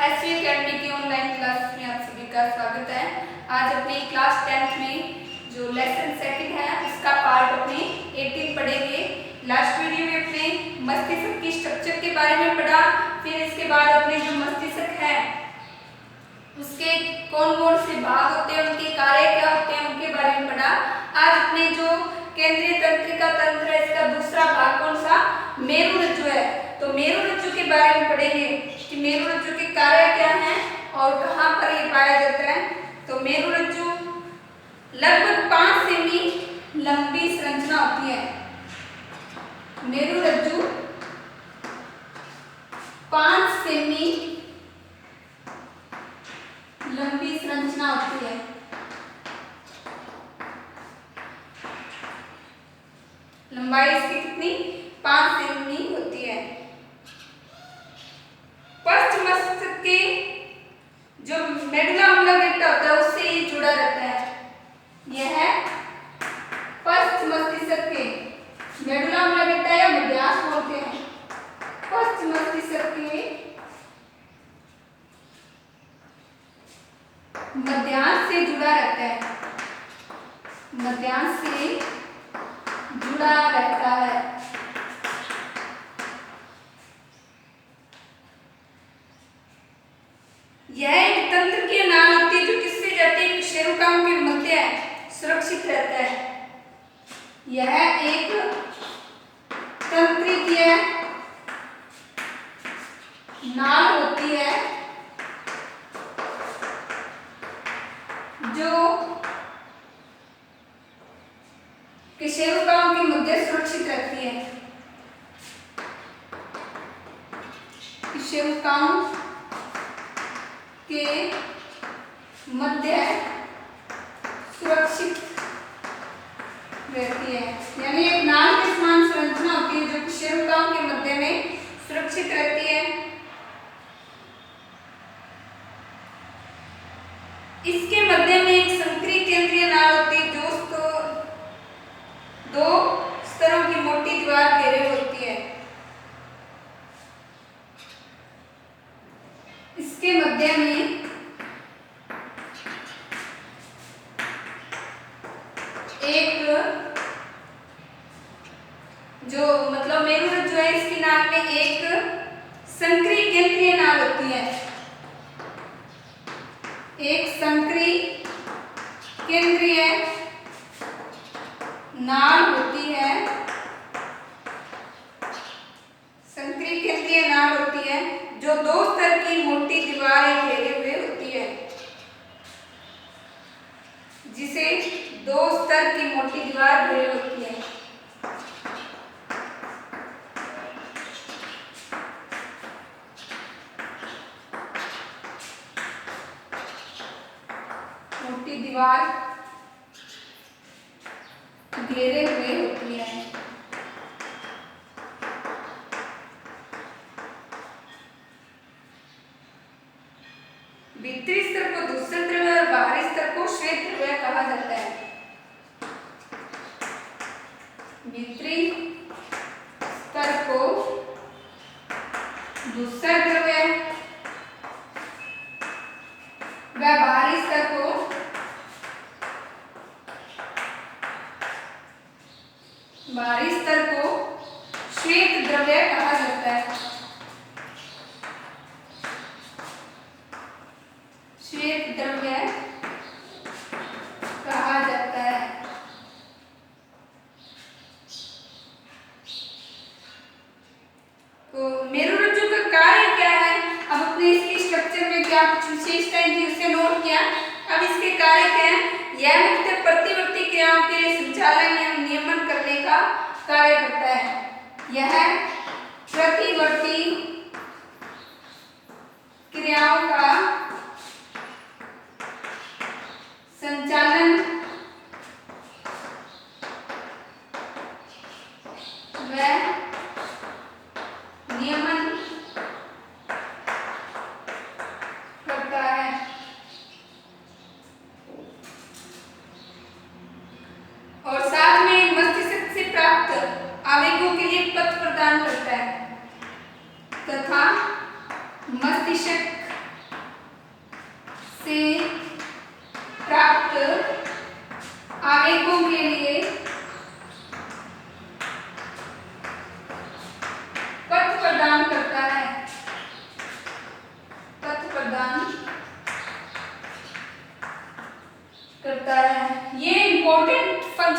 SV academy की online class में आप सभी का स्वागत है। आज अपनी क्लास 10th में जो लेसन सेकंड है उसका पार्ट अपने 18 पढ़ेंगे। लास्ट वीडियो में अपने मस्तिष्क की स्ट्रक्चर के बारे में पढ़ा, फिर इसके बाद अपने जो मस्तिष्क है उसके कौन कौन से भाग होते हैं, उनके कार्य क्या होते हैं, उनके बारे में पढ़ा। आज अपने जो केंद्रीय तंत्रिका तंत्र है इसका दूसरा भाग कौन सा, मेरुरज्जु है। तो मेरुरज्जु के बारे में पढ़ेंगे कि मेरुरज्जु के कार्य क्या हैं और कहाँ पर ये पाया जाता है। तो मेरुरज्जु लगभग 5 सेमी लंबी संरचना होती है। मेरुरज्जु 5 सेमी लंबी संरचना होती है। लंबाई इसकी कितनी, 5 सेमी होती है। पश्च मस्तिष्क के जो मेडुला ऑब्लिंगेटा होता है उससे ये जुड़ा रहता है। यह पश्च मस्तिष्क के मेडुला ऑब्लिंगेटा या मध्यांश बोलते हैं। पश्च मस्तिष्क के मध्यांश से जुड़ा रहता है, मध्यांश से जुड़ा रहता है। यह एक तंत्र की नाल होती है जो किससे जाती है, शेरुकाओं के मध्य सुरक्षित रहता है। यह एक तंत्रिकीय नाल होती है जो शेरुकाओं के मध्य सुरक्षित रहती है। शेरुकाओं के मध्य सुरक्षित रहती है, यानी एक नाल के समान संरचना होती है जो शेरुकाओं के मध्य में सुरक्षित रहती है। इसके मध्य में एक संक्रिय केंद्रीय नाल होती है जो उसको 2 स्तरों की मोटी दीवार घेरे होती है। इसके मध्य में एक जो मतलब मेरुरज्जु है इसकी नाल में एक संक्रिय केंद्रीय नाल होती है। एक संक्रिय केंद्रीय नाल होती है। संक्रिय केंद्रीय नाल होती है जो 2 स्तर की मोटी दीवारें घेरे हुए होती है, जिसे 2 स्तर की मोटी दीवार घेरे होती है। मोटी दीवार घेरे हुए होती है। भीतरी स्तर को दूसरे द्रव्य और बाहरी स्तर को श्वेत द्रव्य कहा जाता है। भीतरी स्तर को दूसरा द्रव्य व बाहरी स्तर को श्वेत द्रव्य कहा जाता है। श्वेत द्रव्य कहा जाता है। तो मेरुरज्जु का कार्य क्या है, अब अपने इसकी स्ट्रक्चर में क्या कुछ विशेषताएं थी उसे नोट किया। अब इसके कार्य क्या है, यह मुख्यतः प्रतिवर्ती क्रियाओं के संचालन एवं नियमन करने का कार्य करता है। यह प्रतिवर्ती क्रियाओं का संचालन व नियमन करता है। और साथ में मस्तिष्क से प्राप्त आवेगों के लिए पथ प्रदान करता है तथा मस्तिष्क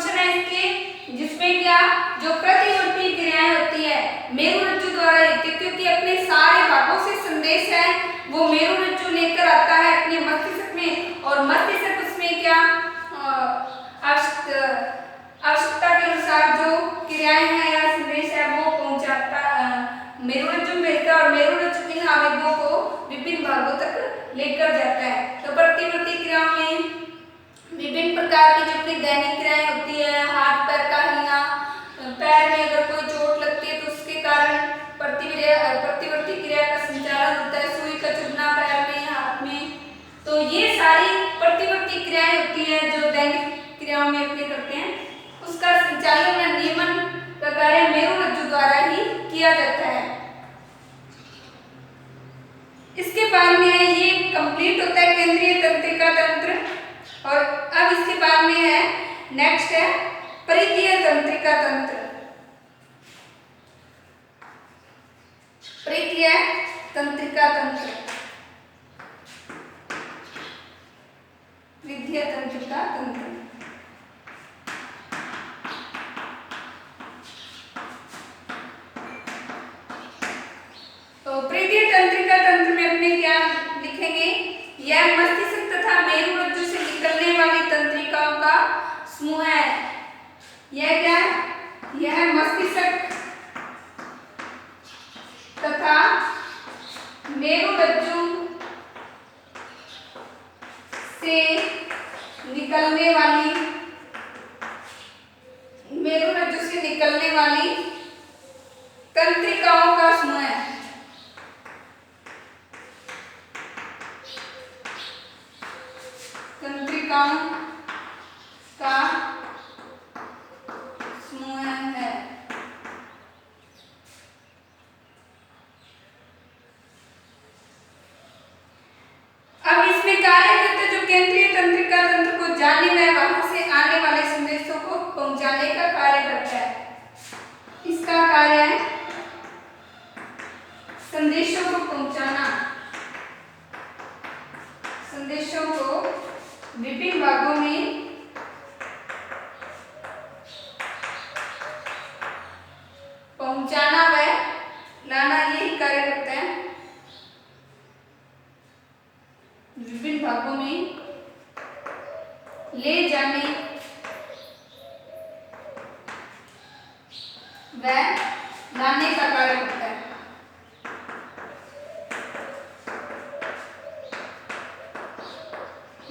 फंक्शन है इसके, जिसमें क्या जो प्रतिवर्ती क्रियाएं होती है मेरुरज्जु द्वारा होती है, क्योंकि अपने सारे भागों से संदेश है वो मेरुरज्जु लेकर आता है अपने मस्तिष्क में, और मस्तिष्क उसमें क्या आवश्यकता के अनुसार जो क्रियाएं हैं या संदेश है वो पहुंचाता मेरुरज्जु में भेजता है, और मेरुरज्जु इन आवेगों को विभिन्न भागों तक लेकर जाता है। तो प्रतिवर्ती क्रियाओं में विभिन्न प्रकार की जो अपनी दैनिक क्रियाएं होती है, हाथ पैर का हिलना, पैर में अगर कोई चोट लगती है तो उसके कारण प्रतिवर्ती क्रिया का संचालन होता है, सुई का चुभना पैर में हाथ में। तो ये सारी प्रतिवर्ती क्रियाएं होती है जो दैनिक क्रियाओं में अपने करते हैं, उसका संचालन या नियमन का कार्य मेरुरज्जु द्वारा ही किया जाता है। इसके बाद में है ये कंप्लीट होता है केंद्रीय तंत्रिका तंत्र, और अब इसके बाद में है नेक्स्ट है परिधीय तंत्रिका तंत्र। परिधीय तंत्रिका तंत्र, परिधीय तंत्रिका तंत्र। तो परिधीय तंत्रिका तंत्र में अपने क्या लिखेंगे, यह मस्तिष्क तथा मेरुरज्जु से निकलने वाली तंत्रिकाओं का समूह है। यह क्या है, यह मस्तिष्क तथा मेरुरज्जु से निकलने वाली तंत्रिकाओं का समूह है। तंत्रिकाओं का समूह है। अब इसमें कार्य करते जो केंद्रीय तंत्रिका तंत्र को जानने व वहां से आने वाले संदेशों को पहुंचाने का कार्य करता है। इसका कार्य है संदेशों को पहुंचाना, संदेशों को विभिन्न भागों में पहुंचाना व लाना, यही कार्य करता है। विभिन्न भागों में ले जाने व लाने का कार्य करता है।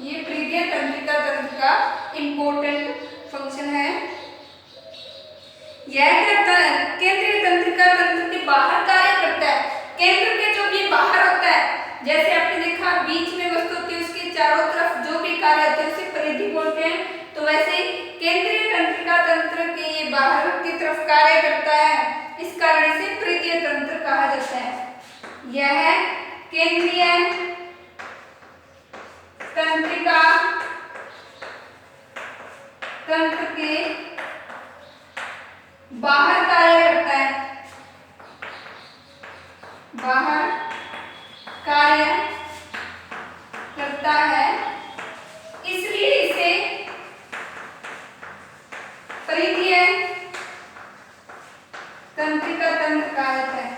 ये परिधीय तंत्रिका तंत्र का इम्पोर्टेंट फंक्शन है। यह केंद्रीय तंत्रिका तंत्र के बाहर कार्य करता है। केंद्र के जो भी बाहर होता है, जैसे आपने देखा बीच में वस्तु होती है, उसके चारों तरफ जो भी कार्य होते हैं उसे परिधि बोलते हैं। तो वैसे केंद्रीय तंत्रिका तंत्र के ये बाहर की तरफ कार्य करता है, इस कारण इसे परिधीय तंत्र कहा जाता है। यह केंद्रीय तंत्रिका तंत्र के बाहर कार्य करता है, बाहर कार्य करता है, इसलिए इसे परिधीय तंत्रिका तंत्र कहा जाता है।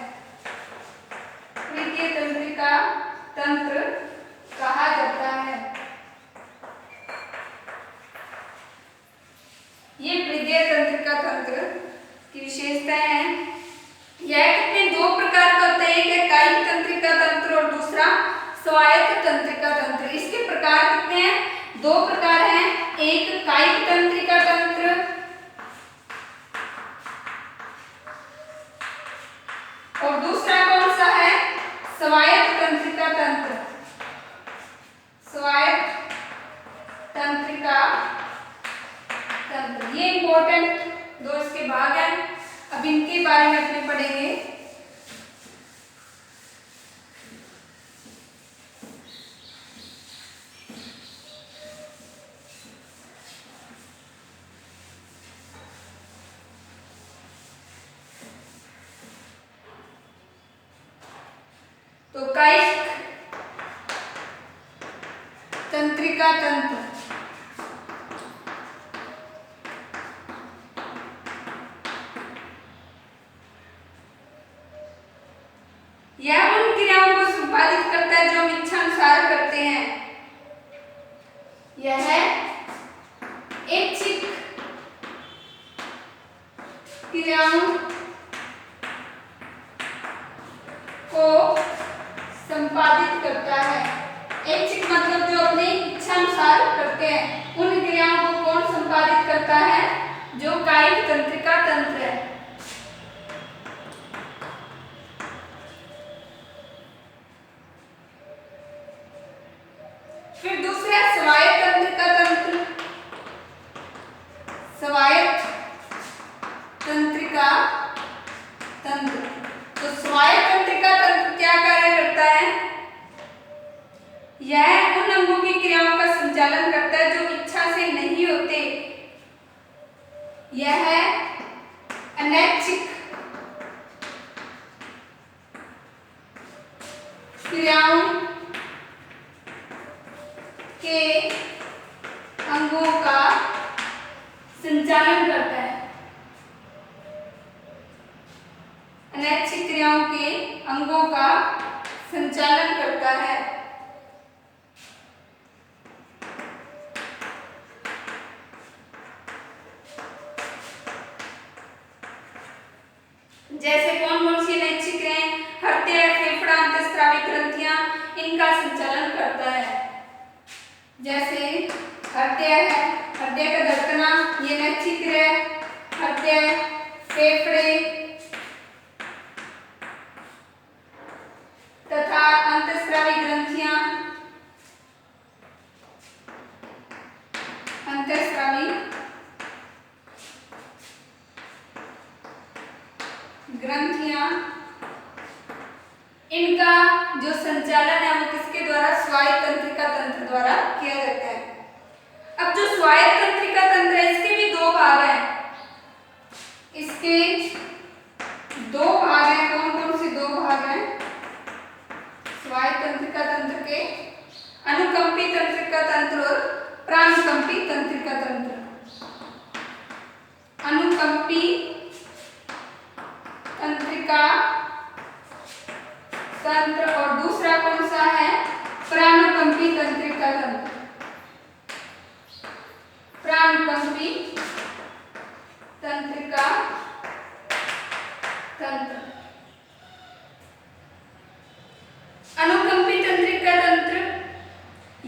परिधीय तंत्रिका तंत्र कहा जाता है। ये परिधीय तंत्रिका तंत्र की विशेषताएं हैं। यह कितने दो प्रकार का होता है, एक है कायिक तंत्रिका तंत्र और दूसरा स्वायत्त तंत्रिका तंत्र। इसके प्रकार कितने हैं, दो प्रकार हैं, एक कायिक तंत्रिका तंत्र और दूसरा कौन सा है, स्वायत्त तंत्रिका तंत्र। स्वायत्त तंत्रिका तंत्र, ये इंपॉर्टेंट दो इसके भाग हैं। अब इनके बारे में अपने पढ़ेंगे। तो कायिक तंत्रिका तंत्र, यह ऐच्छिक क्रियाओं को संपादित करता है। ऐच्छिक मतलब जो अपनी इच्छा अनुसार करते हैं। उन क्रियाओं को कौन संपादित करता है? जो कायिक तंत्रिका तंत्र है। फिर दूसरा स्वायत्त तंत्रिका तंत्र। स्वायत्त तंत्रिका तंत्र। तो स्वायत्त तंत्रिका तंत्र क्या कार्य करता है? यह उन अंगों की क्रियाओं का संचालन करता है जो इच्छा से नहीं होते। यह अनैच्छिक क्रियाओं के अंगों का संचालन करता है। अनैच्छिक क्रियाओं के अंगों का संचालन करता है। जैसे कौन कौन सी अनैच्छिक क्रियाएं? हृदय, फेफड़ा, अंतःस्रावी ग्रंथियां, इनका संचालन करता है। जैसे हृदय है, हृदय का धड़कना, ये अनैच्छिक क्रिया है। हृदय, फेफड़े तथा अंतःस्रावी ग्रंथियां, अंतःस्रावी ग्रंथियां, इनका जो संचालन है वो किसके द्वारा? स्वायत्त तंत्रिका तंत्र द्वारा किया जाता है। अब जो स्वायत्त तंत्रिका तंत्र है इसके भी दो भाग हैं। इसके दो भाग हैं। कौन कौन से दो भाग हैं स्वायत्त तंत्रिका तंत्र के? अनुकंपी तंत्रिका तंत्र और प्रानुकंपी तंत्रिका तंत्र। अनुकंपी तंत्रिका तंत्र और दूसरा कौन सा है? प्रानुकंपी तंत्रिका तंत्र। प्रानुकंपी तंत्रिका तंत्र। अनुकंपी तंत्रिका तंत्र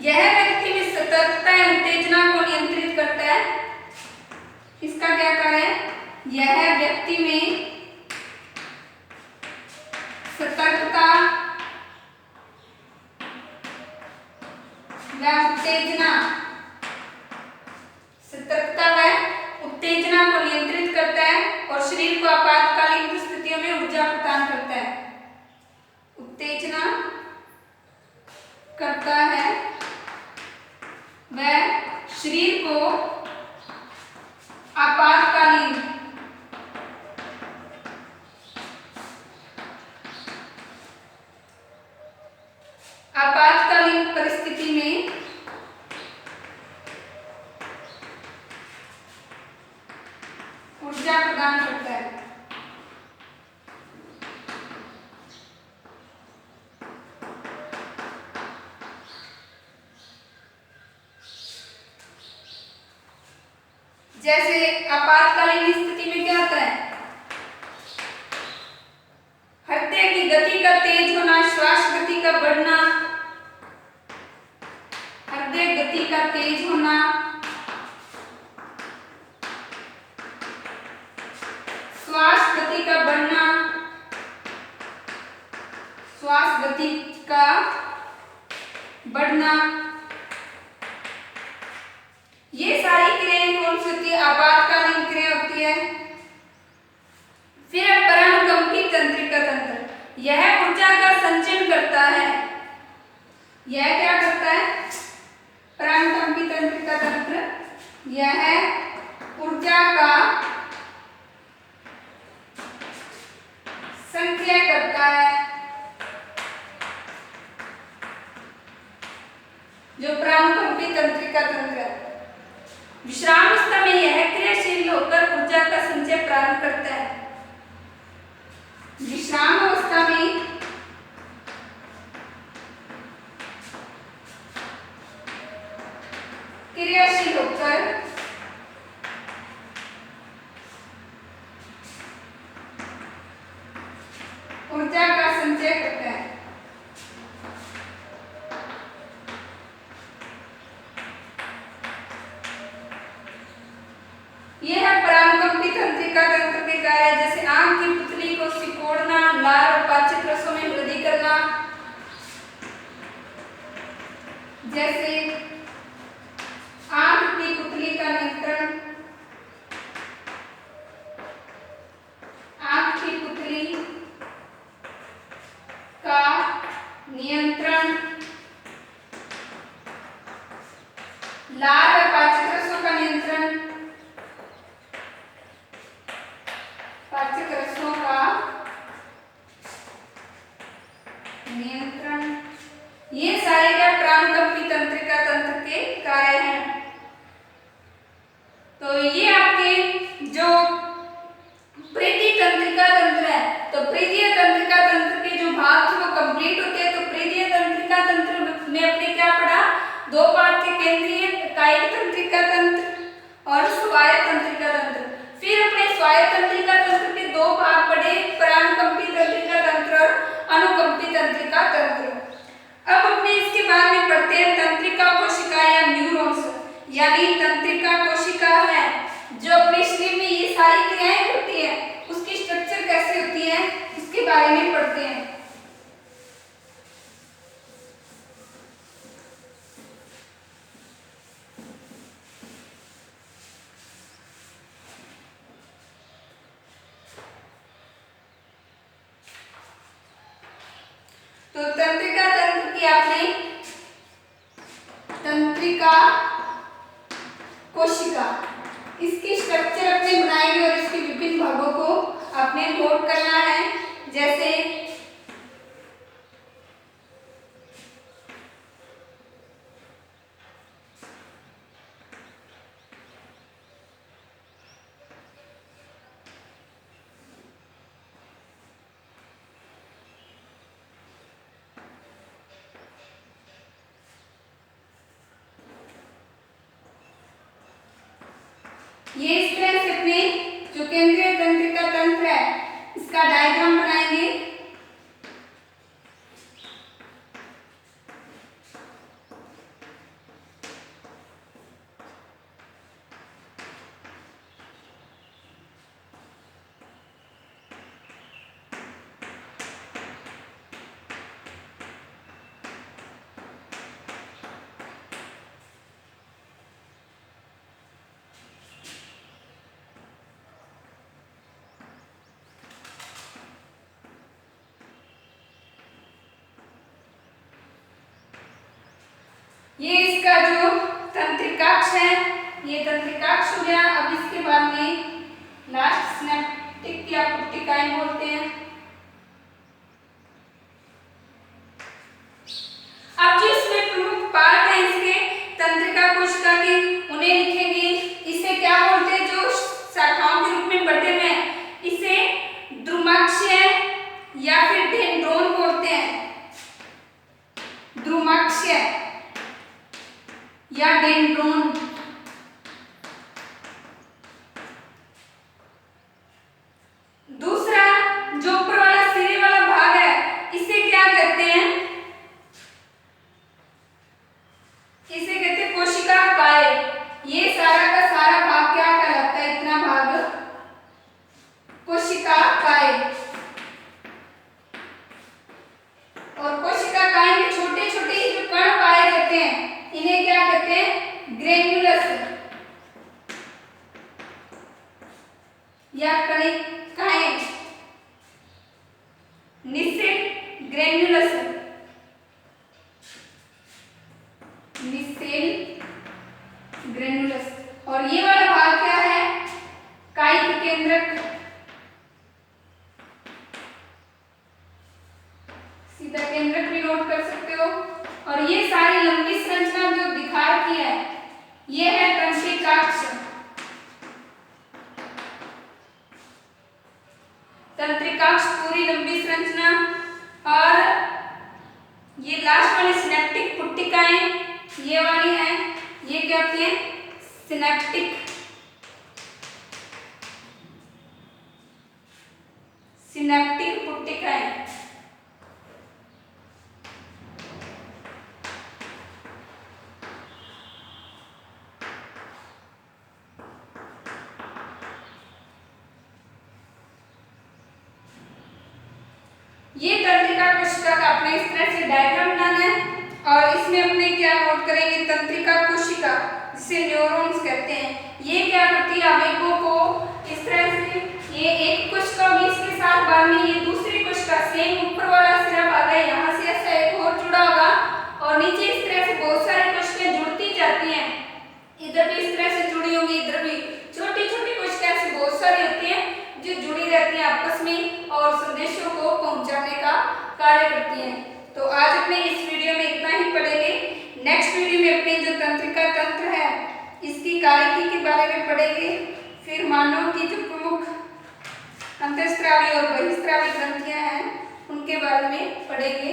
यह व्यक्ति में सतर्कता या उत्तेजना को नियंत्रित करता है। इसका क्या कार्य है? यह व्यक्ति में सतर्कता व उत्तेजना, सतर्कता व उत्तेजना को नियंत्रित करता है और शरीर को आपातकालीन परिस्थितियों में ऊर्जा प्रदान करता है। उत्तेजना करता है व शरीर को आपातकालीन परिस्थिति में ऊर्जा प्रदान करता है। जैसे आपातकालीन स्थिति में क्या होता है? हृदय की गति का तेज होना, श्वास गति का बढ़ना, हृदय गति का तेज होना, श्वास गति का बढ़ना, श्वास गति का बढ़ना, ये सारी क्रियाएं कौन सी होती है? आपातकालीन क्रिया होती है। फिर प्रानुकंपी तंत्रिका तंत्र, यह ऊर्जा का संचयन करता है। यह क्या करता है? प्रानुकंपी तंत्रिका तंत्र यह ऊर्जा का संचय करता है। जो प्रानुकंपी तंत्रिका तंत्र है, विश्राम अवस्था में यह क्रियाशील होकर ऊर्जा का संचय प्रारंभ करता है। विश्राम अवस्था में क्रियाशील होकर ऊर्जा का संचय करता है। यह है परानुकंपी तंत्रिका तंत्र के कार्य, जैसे आंख की पुतली को सिकोड़ना, लार और पाचक रसों में वृद्धि करना, जैसे आंख की पुतली का नियंत्रण, आंख की पुतली का नियंत्रण, लार और पाचक रसों का नियंत्रण, पाचक रसों का नियंत्रण, ये सारे क्या परानुकंपी तंत्रिका तंत्र के कार्य हैं। तो ये आपके जो प्रीति तंत्रिका तंत्र है, तो प्रीतिय तंत्रिका तंत्र के जो भाग थे वो कंप्लीट होते हैं। तो प्रीतिय तंत्रिका तंत्र में अपने क्या पढ़ा, दो पार्ट थे, केंद्रीय कायिक तंत्रिका तंत्र और स्वायत्त तंत्रिका तंत्र। फिर अपने स्वायत्त तंत्रिका तंत्र के दो भाग पढ़े, परानुकंपी तंत्रिका तंत्र और अनुकंपी तंत्रिका तंत्र। अब अपने इसके बाद में पढ़ते हैं तंत्रिका कोशिका या न्यूरॉन्स, यानी तंत्रिका कोशिका है जो अपने शरीर में ये सारी क्रियाएं करती है, उसकी स्ट्रक्चर कैसे होती है इसके बारे में पढ़ते हैं। तो तंत्रिका तंत्र की आपने तंत्रिका कोशिका, इसकी स्ट्रक्चर अपने बनाएंगे और इसके विभिन्न भागों को आपने नोट करना है। जैसे ये इस तरह से अपने जो केंद्रीय तंत्रिका तंत्र है इसका डायग्राम बनाएंगे। ये इसका जो तंत्रिकाक्ष है, ये तंत्रिकाक्ष हो गया। अब इसके बाद में लास्ट सिनेप्टिक या पुट्टिकाएं बोलते हैं। अब जो इसमें प्रमुख पार्ट है इसके तंत्रिका कोशिका के, उन्हें लिखेंगे। इसे क्या बोलते हैं, जो शाखाओं के रूप में बटे हुए हैं, इसे द्रुमाक्षय या फिर डेंड्रोन बोलते हैं। द्रुमाक्षय या डेंड्रोन। दूसरा जो ऊपर वाला सिरे वाला भाग है, इसे क्या कहते हैं, इसे कहते हैं कोशिका काय। ये सारा का सारा भाग क्या कहलाता है, इतना भाग कोशिका काय। और कोशिका काय में छोटे छोटे जो कण पाए जाते हैं इन्हें क्या कहते हैं, ग्रेन्युलस या कणिकाएं, निस्सेल ग्रेन्युलस, निस्सेल ग्रेन्युलस। और ये वाला भाग क्या है, कायिक केंद्रक, सीधा केंद्रक भी नोट कर सकते हो। और ये सारी लंबी संरचना जो दिखा रखी है ये है तंत्रिकाक्ष। तंत्रिकाक्ष पूरी लंबी संरचना। और ये लास्ट वाली सिनेप्टिक पुट्टिकाएं ये वाली है, ये क्या होती है? सिनेप्टिक पुट्टिकाएं। ये तंत्रिका कोशिका का अपने इस तरह से डायग्राम बनाना है और इसमें अपने क्या नोट करेंगे? तंत्रिका कोशिका, जिसे न्यूरॉन्स कहते हैं, ये क्या करती है? आवेगों को इस तरह से, ये एक कोशिका भी इसके साथ बांधनी, ये दूसरी कोशिका सेम ऊपर वाला सिरा भाग है, यहाँ से ऐसा एक और जुड़ा होगा और नीचे इस तरह से बहुत सारी कोशिकाएं जुड़ती जाती हैं। इधर भी इस तरह से जुड़ी होंगी, इधर भी छोटी छोटी कोशिकाएं ऐसी बहुत सारी होती हैं जो जुड़ी रहती हैं आपस में और संदेशों को पहुंचाने का कार्य करती हैं। तो आज अपने इस वीडियो में इतना ही पढ़ेंगे। नेक्स्ट वीडियो में अपने जो तंत्रिका तंत्र है इसकी कार्यकी के बारे में पढ़ेंगे। फिर मानव की जो प्रमुख अंतःस्रावी और बहिःस्रावी ग्रंथियां हैं उनके बारे में पढ़ेंगे।